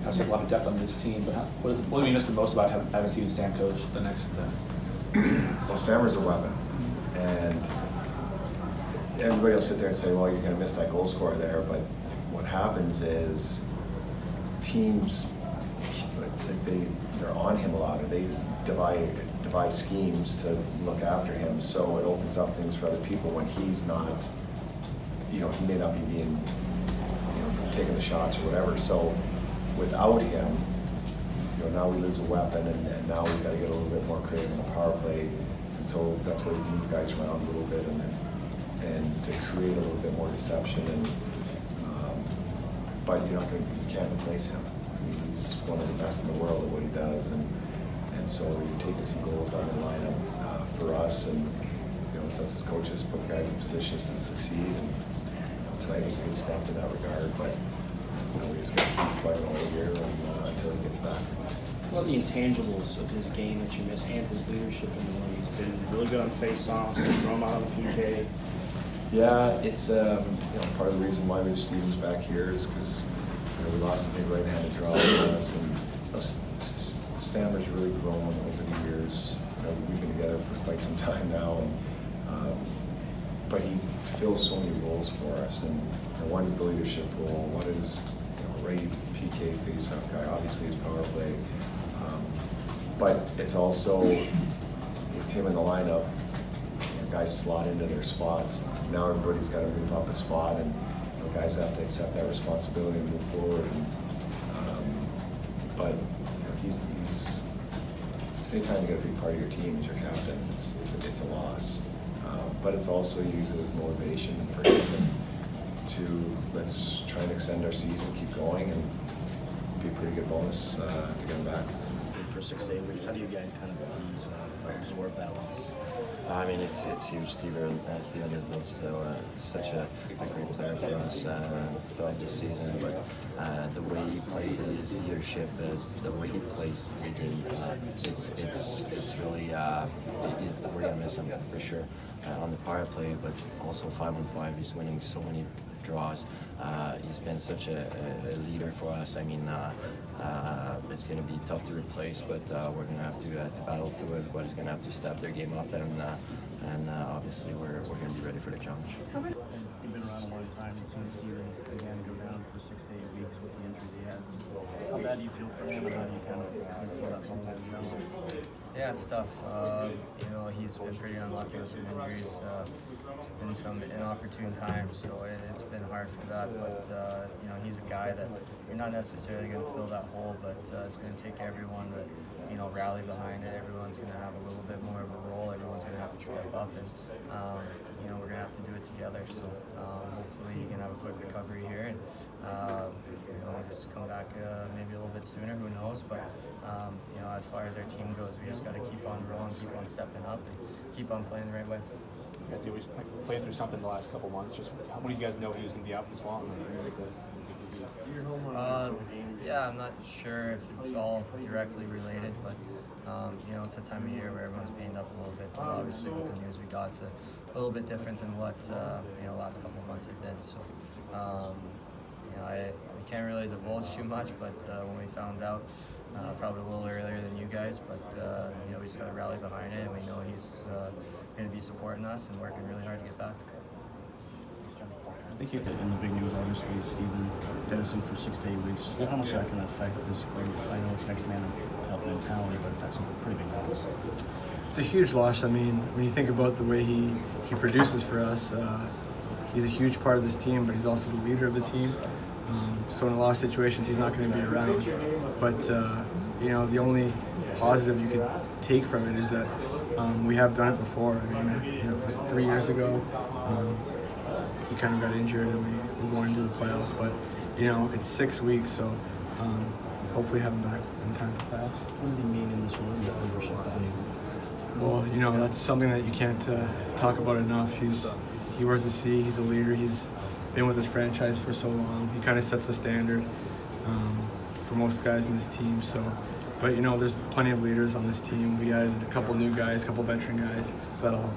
has a lot of depth on this team. But what do you miss the most about having Steven Stamkos the next? Well, Stammer's a weapon, and everybody will sit there and say, "Well, you're going to miss that goal scorer there." But what happens is teams, they're on him a lot, and they divide schemes to look after him. So it opens up things for other people when he's not. He may not be being, taking the shots or whatever. So without him, now we lose a weapon, and now we've got to get a little bit more creative in the power play. And so that's where we move guys around a little bit and to create a little bit more deception. And but you can't replace him. I mean, he's one of the best in the world at what he does, and so you're taking some goals out of the lineup for us, and us as coaches put guys in positions to succeed. And tonight was a good step in that regard, but we just got to keep playing all year until he gets back. What are the intangibles of his game that you miss, and his leadership in the league? He's been really good on face-offs, throw him out on the PK. Yeah, it's part of the reason why we have Stevens back here is because we lost a big right-handed draw on us, and Stammer's really grown over the years. We've been together for quite some time now, and but he fills so many roles for us. And one is the leadership role, one is right PK face-off guy, obviously his power play, but it's also with him in the lineup, guys slot into their spots. Now everybody's got to move up a spot, and guys have to accept that responsibility and move forward. And, but he's anytime you got a big part of your team as your captain, it's a loss. But it's also used as motivation for him to let's try and extend our season, keep going, and be a pretty good bonus to get him back. For 6 to 8 weeks, how do you guys kind of absorb that loss? I mean, it's huge. Steven has been such a great player for us throughout this season. But the way he plays his leadership, the way he plays the game, it's really we're gonna miss him for sure on the power play. But also 5-on-5, he's winning so many draws. He's been such a leader for us. I mean, it's going to be tough to replace, but we're going to have to battle through it. Everybody's going to have to step their game up, and obviously we're going to be ready for the challenge. You've been around a long time. You've seen Steven again go down for 6 to 8 weeks with the injuries he has. Just how bad do you feel for him, and how do you kind of feel that sometimes? Yeah, it's tough. He's been pretty unlucky with some injuries. It's been some inopportune times, so it's been hard for that. But he's a guy that you're not necessarily going to fill that hole, but it's going to take everyone to rally behind it. Everyone's going to have a little bit more of a role. Everyone's going to have to step up, and we're going to have to do it together. So hopefully he can have a quick recovery here, and just come back maybe a little bit sooner. Who knows? But as far as our team goes, we just got to keep on rolling, keep on stepping up, and keep on playing the right way. You guys do play through something the last couple months. Just how many of you guys know he was going to be out this long? Yeah, I'm not sure if it's all directly related, but it's a time of year where everyone's banged up a little bit. But obviously, with the news we got, it's a little bit different than what last couple of months have been. So I can't really divulge too much, but when we found out, probably a little earlier than you guys, but we just got to rally behind it, and we know he's going to be supporting us and working really hard to get back. I think in the big news, obviously, Steven Dennison for 6 to 8 weeks. Just how much that can affect this spring? I know it's next man up mentality, but that's a pretty big loss. It's a huge loss. I mean, when you think about the way he produces for us, he's a huge part of this team, but he's also the leader of the team. So in a lot of situations, he's not going to be around. But the only positive you can take from it is that we have done it before. I mean, it was 3 years ago. He kind of got injured, and we were going into the playoffs. But it's 6 weeks, so hopefully have him back in time for the playoffs. What does he mean in this room, the leadership value? Well, that's something that you can't talk about enough. He wears the C. He's a leader. He's been with this franchise for so long. He kind of sets the standard for most guys in this team. But there's plenty of leaders on this team. We added a couple new guys, a couple veteran guys, so that'll help.